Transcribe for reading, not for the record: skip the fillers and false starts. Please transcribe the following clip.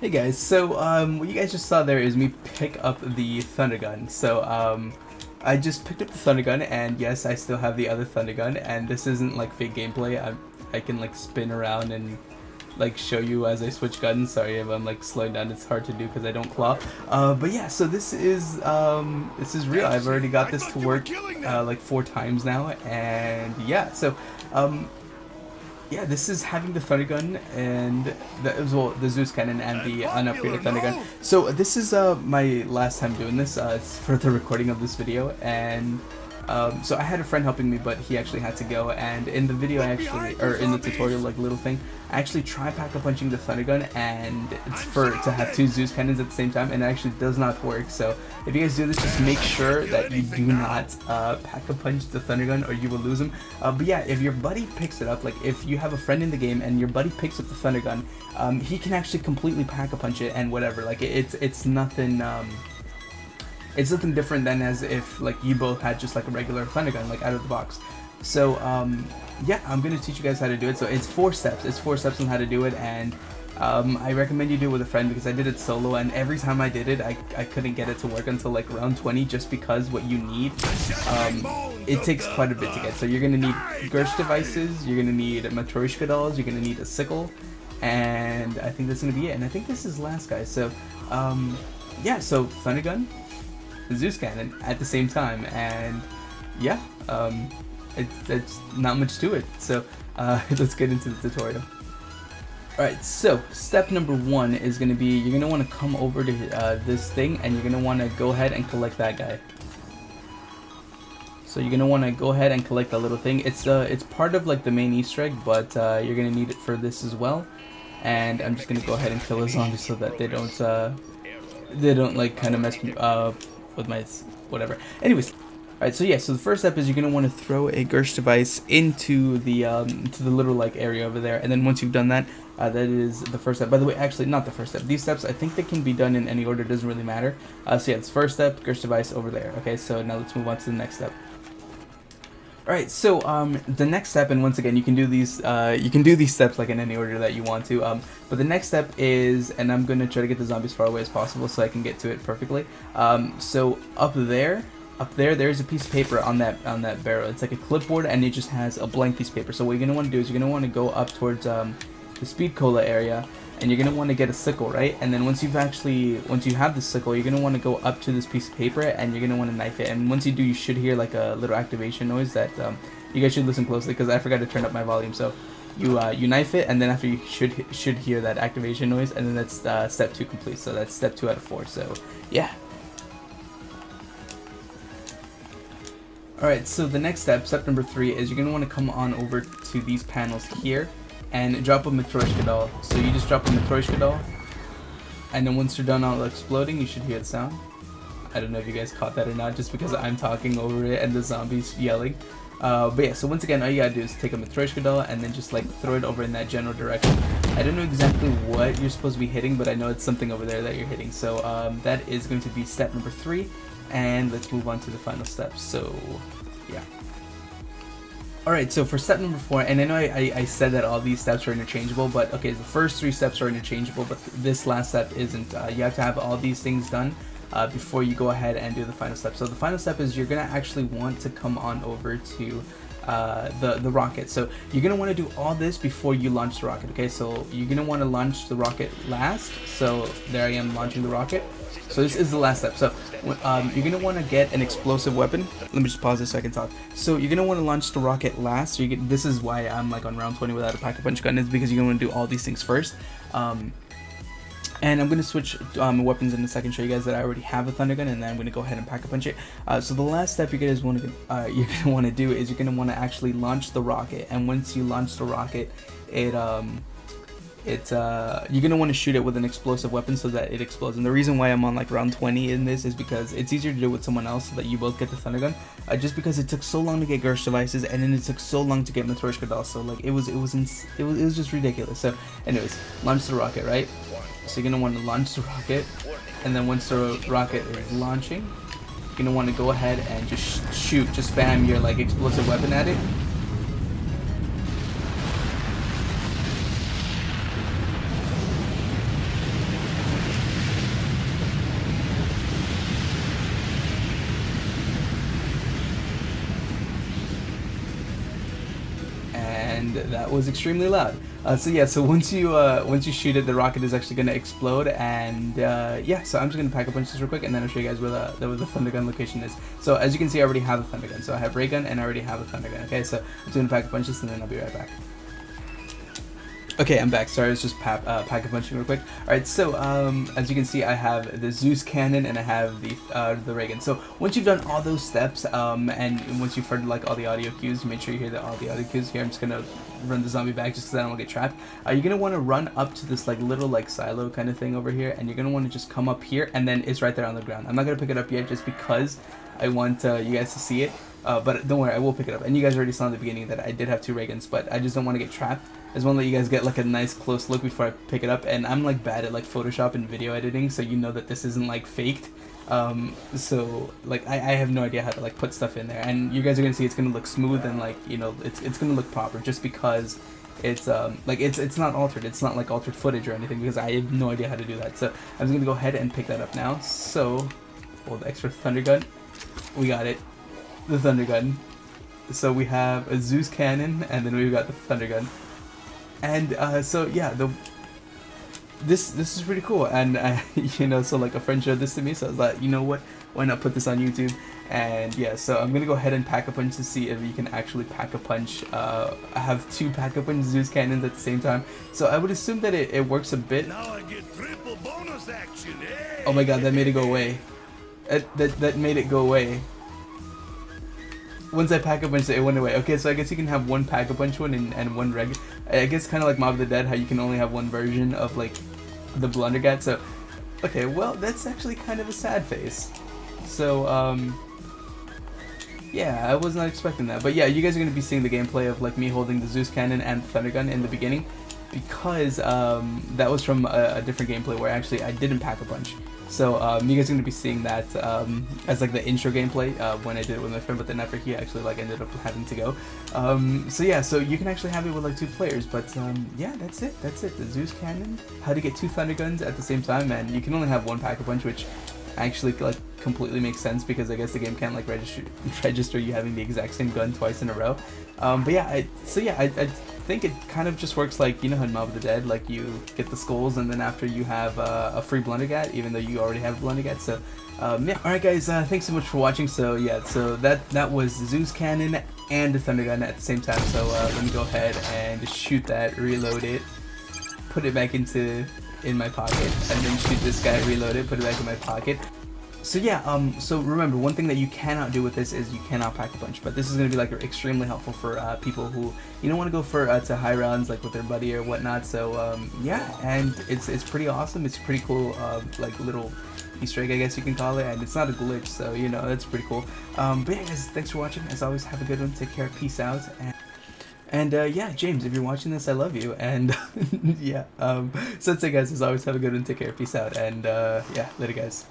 Hey guys, so what you guys just saw there is me pick up the Thundergun. So I just picked up the Thundergun, and yes, I still have the other Thundergun, and this isn't like fake gameplay. I can like spin around and like show you as I switch guns. Sorry if I'm like slowing down, it's hard to do because I don't claw. But yeah, so this is real. I've already got this to work like 4 times now, and yeah, so yeah, this is having the Thundergun and the Zeus Cannon and the unupgraded Thundergun. So this is my last time doing this. It's for the recording of this video, and so I had a friend helping me, but he actually had to go. And in the video, in the tutorial, like little thing, I actually tried pack-a-punching the Thundergun, and it's to have 2 Zeus Cannons at the same time, and it actually does not work. So if you guys do this, just make sure that you do not pack-a-punch the Thundergun, or you will lose him. But yeah, if your buddy picks it up, like if you have a friend in the game and your buddy picks up the Thundergun, he can actually completely pack-a-punch it and whatever. Like it's nothing. It's nothing different than as if like you both had just like a regular Thundergun, like out of the box. So yeah, I'm gonna teach you guys how to do it. So it's 4 steps. It's 4 steps on how to do it, and I recommend you do it with a friend because I did it solo, and every time I did it, I couldn't get it to work until like round 20, just because what you need, it takes quite a bit to get. So you're gonna need Gersh devices, you're gonna need Matryoshka dolls, you're gonna need a sickle, and I think that's gonna be it. And I think this is last, guys. So yeah, so Thundergun, Zeus Cannon at the same time, and yeah, it's not much to it. So let's get into the tutorial. Alright, so step number 1 is going to be, you're going to want to come over to this thing, and you're going to want to go ahead and collect that guy. So you're going to want to go ahead and collect that little thing. It's part of like the main Easter egg, but you're going to need it for this as well. And I'm just going to go ahead and kill the zombies so that they don't like kind of mess with my whatever. Anyways, alright, so yeah, so the first step is you're gonna want to throw a Gersh device into the little like area over there, and then once you've done that, that is the first step. By the way, actually not the first step. These steps, I think they can be done in any order. It doesn't really matter. So yeah, it's first step, Gersh device over there. Okay, so now let's move on to the next step. Alright, so the next step, and once again, you can do these steps like in any order that you want to, but the next step is, and I'm going to try to get the zombies as far away as possible so I can get to it perfectly. So up there, there's a piece of paper on that barrel. It's like a clipboard, and it just has a blank piece of paper. So what you're going to want to do is you're going to want to go up towards the speed cola area, and you're going to want to get a sickle, right? And then once you have the sickle, you're going to want to go up to this piece of paper, and you're going to want to knife it. And once you do, you should hear like a little activation noise that you guys should listen closely, because I forgot to turn up my volume. So you knife it, and then after you should hear that activation noise, and then that's step 2 complete. So that's step 2 out of 4. So yeah. Alright, so the next step number 3, is you're going to want to come on over to these panels here and drop a Matryoshka doll. So you just drop a Matryoshka doll, and then once you're done all exploding, you should hear the sound. I don't know if you guys caught that or not, just because I'm talking over it and the zombies yelling. But yeah, so once again, all you gotta do is take a Matryoshka doll and then just like throw it over in that general direction. I don't know exactly what you're supposed to be hitting, but I know it's something over there that you're hitting. So that is going to be step number 3, and let's move on to the final step. So yeah. Alright, so for step number 4, and I know I said that all these steps are interchangeable, but okay, the first 3 steps are interchangeable, but this last step isn't. You have to have all these things done before you go ahead and do the final step. So the final step is you're going to actually want to come on over to the rocket. So you're going to want to do all this before you launch the rocket, okay? So you're going to want to launch the rocket last. So there I am launching the rocket. So this is the last step. So you're going to want to get an explosive weapon. Let me just pause this so I can talk. So you're going to want to launch the rocket last. So this is why I'm like on round 20 without a pack-a-punch gun, is because you're going to want to do all these things first. And I'm going to switch weapons in a second, show you guys that I already have a Thundergun, and then I'm going to go ahead and pack-a-punch it. So the last step you're going to want to do is you're going to want to actually launch the rocket. And once you launch the rocket, you're going to want to shoot it with an explosive weapon so that it explodes. And the reason why I'm on like round 20 in this is because it's easier to do with someone else so that you both get the Thundergun. Just because it took so long to get Gersh devices, and then it took so long to get Matryoshka dolls. So like it was just ridiculous. So anyways, launch the rocket, right? So you're going to want to launch the rocket, and then once the rocket is launching, you're going to want to go ahead and just shoot, just spam your like explosive weapon at it. and that was extremely loud. So yeah, so once you shoot it, the rocket is actually going to explode, and yeah, so I'm just going to pack a bunch of this real quick, and then I'll show you guys where the Thundergun location is. So as you can see, I already have a Thundergun. So I have Ray Gun, and I already have a Thundergun. Okay, so I'm just going to pack a bunch of this, and then I'll be right back. Okay, I'm back. Sorry, I was just pack a punching real quick. Alright, so as you can see, I have the Zeus cannon and I have the ray gun. So once you've done all those steps, and once you've heard like all the audio cues, make sure you hear all the audio cues. Here, I'm just gonna run the zombie back just because I don't get trapped. You're gonna want to run up to this like little like silo kind of thing over here, and you're gonna want to just come up here, and then it's right there on the ground. I'm not gonna pick it up yet just because I want you guys to see it. But don't worry, I will pick it up. And you guys already saw in the beginning that I did have 2 ray guns, but I just don't want to get trapped. I just want to let you guys get like a nice close look before I pick it up. And I'm like bad at like Photoshop and video editing, so you know that this isn't like faked. So like I have no idea how to like put stuff in there. And you guys are gonna see it's gonna look smooth and like, you know, it's gonna look proper just because it's like it's not altered. It's not like altered footage or anything because I have no idea how to do that. So I'm just gonna go ahead and pick that up now. So the extra Thundergun, we got it. The Thundergun. So we have a Zeus cannon, and then we've got the Thundergun. And so yeah, this is pretty cool. And you know, so like a friend showed this to me, so I was like, you know what, why not put this on YouTube? And yeah, so I'm gonna go ahead and pack a punch to see if you can actually pack a punch. I have 2 pack a punch Zeus cannons at the same time, so I would assume that it works a bit. Now I get triple bonus action. Hey! Oh my god, that made it go away. That made it go away. Once I pack a bunch, it went away. Okay, so I guess you can have 1 pack a punch one and 1 reg. I guess kind of like Mob of the Dead, how you can only have 1 version of like the Blundergat. So, okay, well that's actually kind of a sad face. So yeah, I was not expecting that. But yeah, you guys are gonna be seeing the gameplay of like me holding the Zeus cannon and the Thundergun in the beginning, because that was from a different gameplay where actually I didn't pack a punch. So you guys are going to be seeing that as like the intro gameplay when I did it with my friend, but then after he actually like ended up having to go. So yeah, so you can actually have it with like 2 players, but yeah, that's it, the Zeus cannon, how to get 2 Thunderguns at the same time, and you can only have 1 pack a punch, which actually like completely makes sense because I guess the game can't like register you having the exact same gun twice in a row. But yeah, I think it kind of just works like, you know how in Mob of the Dead, like you get the skulls and then after you have a free Blundergat, even though you already have Blundergat. So yeah, alright guys, thanks so much for watching. So yeah, so that was Zeus cannon and the Thundergun at the same time. So let me go ahead and shoot that, reload it, put it back in my pocket, and then shoot this guy, reload it, put it back in my pocket. So yeah, so remember, one thing that you cannot do with this is you cannot pack a punch, but this is going to be like extremely helpful for people who, you don't want to go for to high rounds like with their buddy or whatnot. So yeah, and it's pretty awesome. It's pretty cool, like little Easter egg, I guess you can call it, and it's not a glitch, so you know, that's pretty cool. But yeah guys, thanks for watching. As always, have a good one, take care, peace out, and yeah, James, if you're watching this, I love you, and yeah, so that's it guys, as always, have a good one, take care, peace out, and yeah, later guys.